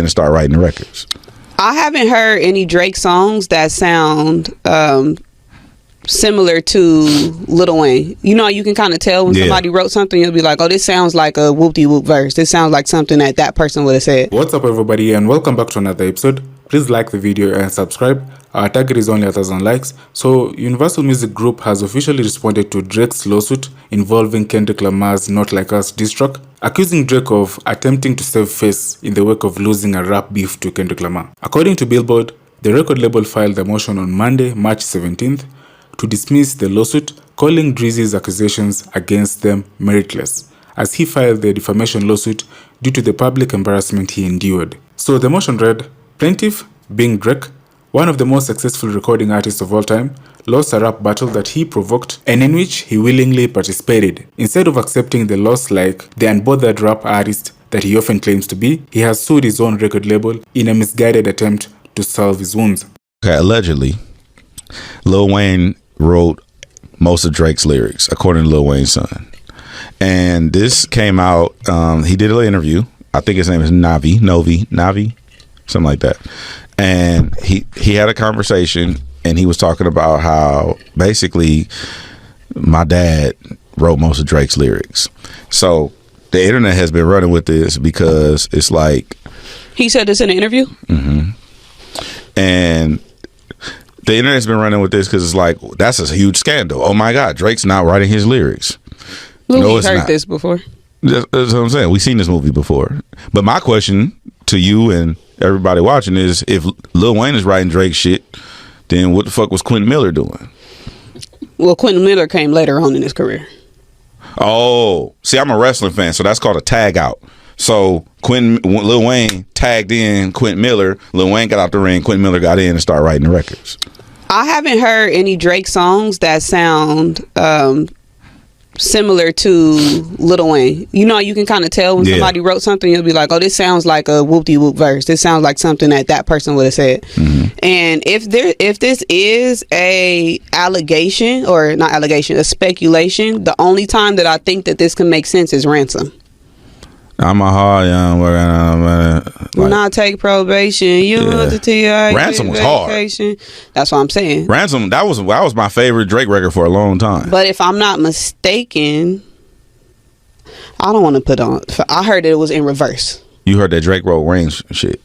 and start writing the records. I haven't heard any Drake songs that sound similar to Lil Wayne. You know, you can kind of tell when somebody wrote something, you'll be like, oh, this sounds like a whoop-de-whoop verse. This sounds like something that person would have said. What's up, everybody, and welcome back to another episode. Please like the video and subscribe. Our target is only 1,000 likes. So, Universal Music Group has officially responded to Drake's lawsuit involving Kendrick Lamar's Not Like Us diss track, accusing Drake of attempting to save face in the wake of losing a rap beef to Kendrick Lamar. According to Billboard, the record label filed a motion on Monday, March 17th, to dismiss the lawsuit, calling Drizzy's accusations against them meritless, as he filed the defamation lawsuit due to the public embarrassment he endured. So the motion read, plaintiff, being Drake, one of the most successful recording artists of all time, lost a rap battle that he provoked and in which he willingly participated. Instead of accepting the loss like the unbothered rap artist that he often claims to be, he has sued his own record label in a misguided attempt to salve his wounds. Okay, allegedly, Lil Wayne wrote most of Drake's lyrics, according to Lil Wayne's son. And this came out, he did an interview. I think his name is Navi, something like that. And he had a conversation, and he was talking about how basically my dad wrote most of Drake's lyrics. So the internet has been running with this because it's like... He said this in an interview? Mm-hmm. And the internet's been running with this because it's like, that's a huge scandal. Oh my God, Drake's not writing his lyrics. No, we've heard this before. That's what I'm saying. We've seen this movie before. But my question to you and everybody watching is, if Lil Wayne is writing Drake shit, then what the fuck was Quentin Miller doing? Well, Quentin Miller came later on in his career. Oh, see, I'm a wrestling fan, so that's called a tag out. So Lil Wayne tagged in Quentin Miller. Lil Wayne got out the ring. Quentin Miller got in and started writing the records. I haven't heard any Drake songs that sound similar to Lil Wayne. You know, you can kind of tell when somebody wrote something, you'll be like, oh, this sounds like a whoop-de-whoop verse. This sounds like something that person would have said. Mm-hmm. And if this is a allegation, or not allegation, a speculation, the only time that I think that this can make sense is Ransom. I'm a hard young worker. When I take probation, you want to tell Ransom was vacation. Hard. That's what I'm saying. Ransom, that was my favorite Drake record for a long time. But if I'm not mistaken, I don't want to put on. I heard it was in reverse. You heard that Drake wrote Wayne shit,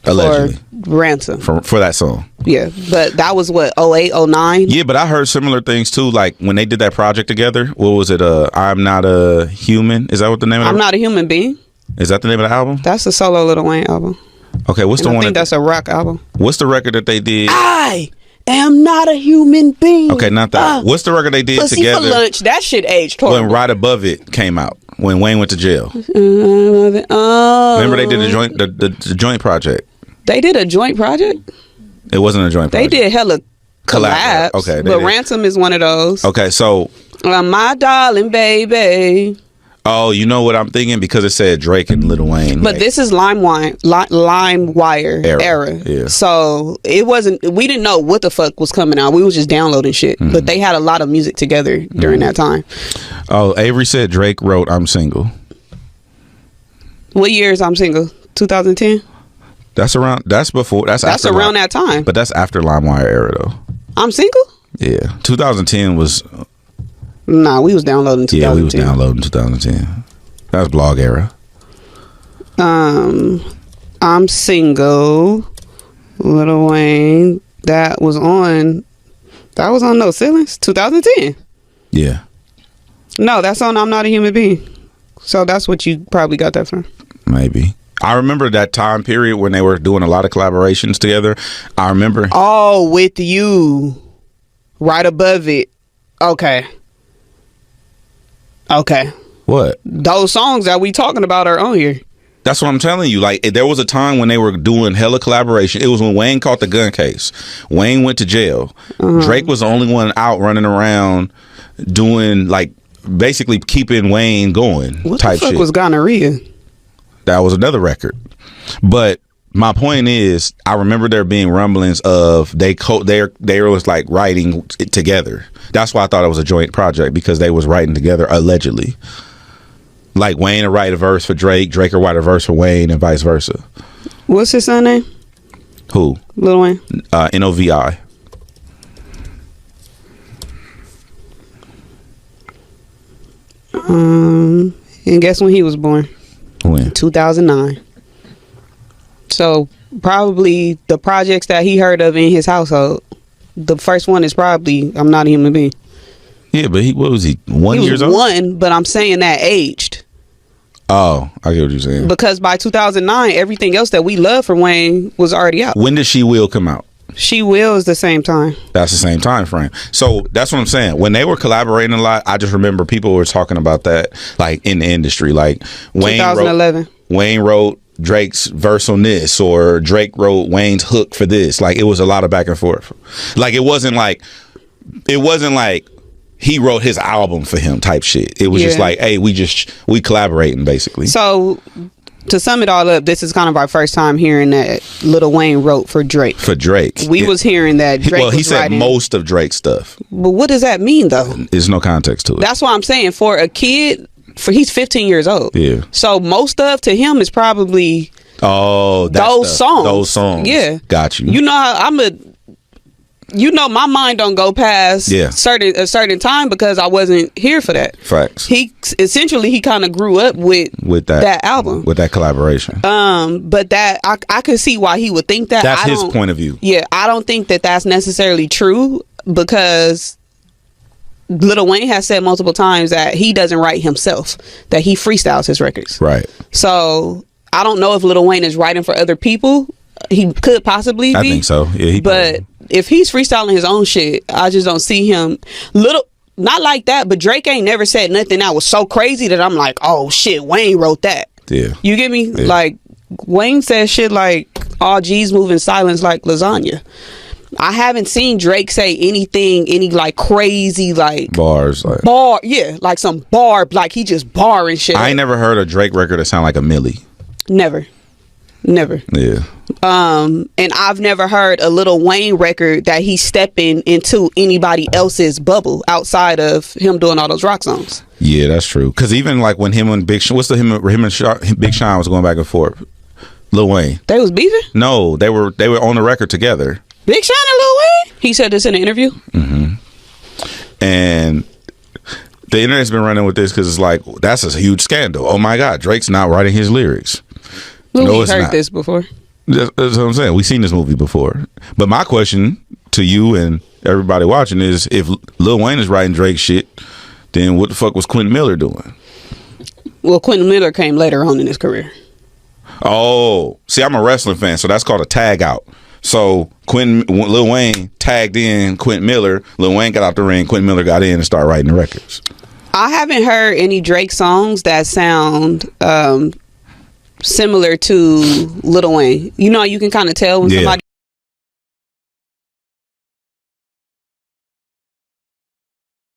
allegedly. For Ransom. For that song. Yeah, but that was what, 08, 09? Yeah, but I heard similar things too. Like when they did that project together, what was it? I'm Not a Human. Is that what the name of it? I'm Not a Human Being. Is that the name of the album? That's a solo Lil Wayne album. Okay, what's the one? I think that's a rock album. What's the record that they did? I am not a human being. Okay, not that. What's the record they did together? For lunch. That shit aged horrible. When Right Above It came out, when Wayne went to jail. Remember they did the joint project. They did a joint project? It wasn't a joint project. They did hella collabs. Okay, but Ransom is one of those. Okay, so my darling baby. Oh, you know what I'm thinking? Because it said Drake and Lil Wayne. But this is LimeWire era. Yeah. So it wasn't, we didn't know what the fuck was coming out. We was just downloading shit. Mm-hmm. But they had a lot of music together during that time. Oh, Avery said Drake wrote I'm Single. What year is I'm Single? 2010? That's around that time. But that's after LimeWire era though. I'm Single? Yeah. 2010 was... Nah, we was downloading 2010. Yeah, we was downloading 2010. That was blog era. I'm Single, Lil Wayne. That was on No Ceilings, 2010. Yeah. No, that's on I'm Not a Human Being. So that's what you probably got that from. Maybe. I remember that time period when they were doing a lot of collaborations together. I remember. Oh, with you. Right Above It. Okay. What? Those songs that we talking about are on here. That's what I'm telling you. Like, there was a time when they were doing hella collaboration. It was when Wayne caught the gun case. Wayne went to jail. Drake was the only one out running around doing, like, basically keeping Wayne going. What type the fuck shit. was Gonorrhea? That was another record. But my point is, I remember there being rumblings of they was like writing it together. That's why I thought it was a joint project, because they was writing together allegedly. Like Wayne would write a verse for Drake, Drake would write a verse for Wayne, and vice versa. What's his son name? Who? Lil Wayne. Novi. And guess when he was born? When? 2009. So probably the projects that he heard of in his household, the first one is probably I'm Not a Human Being. Yeah, but what was he? 1 He year was old? one, but I'm saying that aged. Oh, I get what you're saying. Because by 2009, everything else that we love from Wayne was already out. When did She Will come out? She Will is the same time. That's the same time frame. So that's what I'm saying. When they were collaborating a lot, I just remember people were talking about that, like in the industry, like Wayne 2011. Wayne wrote Drake's verse on this, or Drake wrote Wayne's hook for this. Like it was a lot of back and forth. Like it wasn't like he wrote his album for him type shit. It was just like, hey, we collaborating basically. So to sum it all up, this is kind of our first time hearing that Lil Wayne wrote for Drake. For Drake. We was hearing that Drake he was said writing. most of Drake's stuff. But what does that mean though? There's no context to it. That's why I'm saying for a kid, he's 15 years old. Yeah. So most of to him is probably those songs. Those songs. Yeah. Got you. You know how my mind don't go past a certain time because I wasn't here for that. Facts. He kind of grew up with that album, with that collaboration. But that I could see why he would think that. That's his point of view. Yeah, I don't think that that's necessarily true because Lil Wayne has said multiple times that he doesn't write himself, that he freestyles his records. Right. So I don't know if Lil Wayne is writing for other people. He could possibly be. I think so. Yeah, but if he's freestyling his own shit, I just don't see him. Not like that, but Drake ain't never said nothing that was so crazy that I'm like, oh shit, Wayne wrote that. Yeah. You get me? Yeah. Like Wayne says shit like all G's move in silence like lasagna. I haven't seen Drake say any like crazy like bars, like like some bar, like he just barring shit. I ain't never heard a Drake record that sound like a Millie. Never. Yeah. And I've never heard a Lil Wayne record that he's stepping into anybody else's bubble outside of him doing all those rock songs. Yeah, that's true. Because even like when him and Big Sean, Big Sean was going back and forth. Lil Wayne. They was beefing? No, they were on the record together. Big Sean and Lil Wayne? He said this in an interview. Mm-hmm. And the internet's been running with this because it's like, that's a huge scandal. Oh my God, Drake's not writing his lyrics. We've heard this before. That's what I'm saying. We've seen this movie before. But my question to you and everybody watching is, if Lil Wayne is writing Drake shit, then what the fuck was Quentin Miller doing? Well, Quentin Miller came later on in his career. Oh, see, I'm a wrestling fan, so that's called a tag out. So Lil Wayne tagged in Quentin Miller. Lil Wayne got out the ring. Quentin Miller got in and started writing the records. I haven't heard any Drake songs that sound similar to Lil Wayne. You know, you can kind of tell when somebody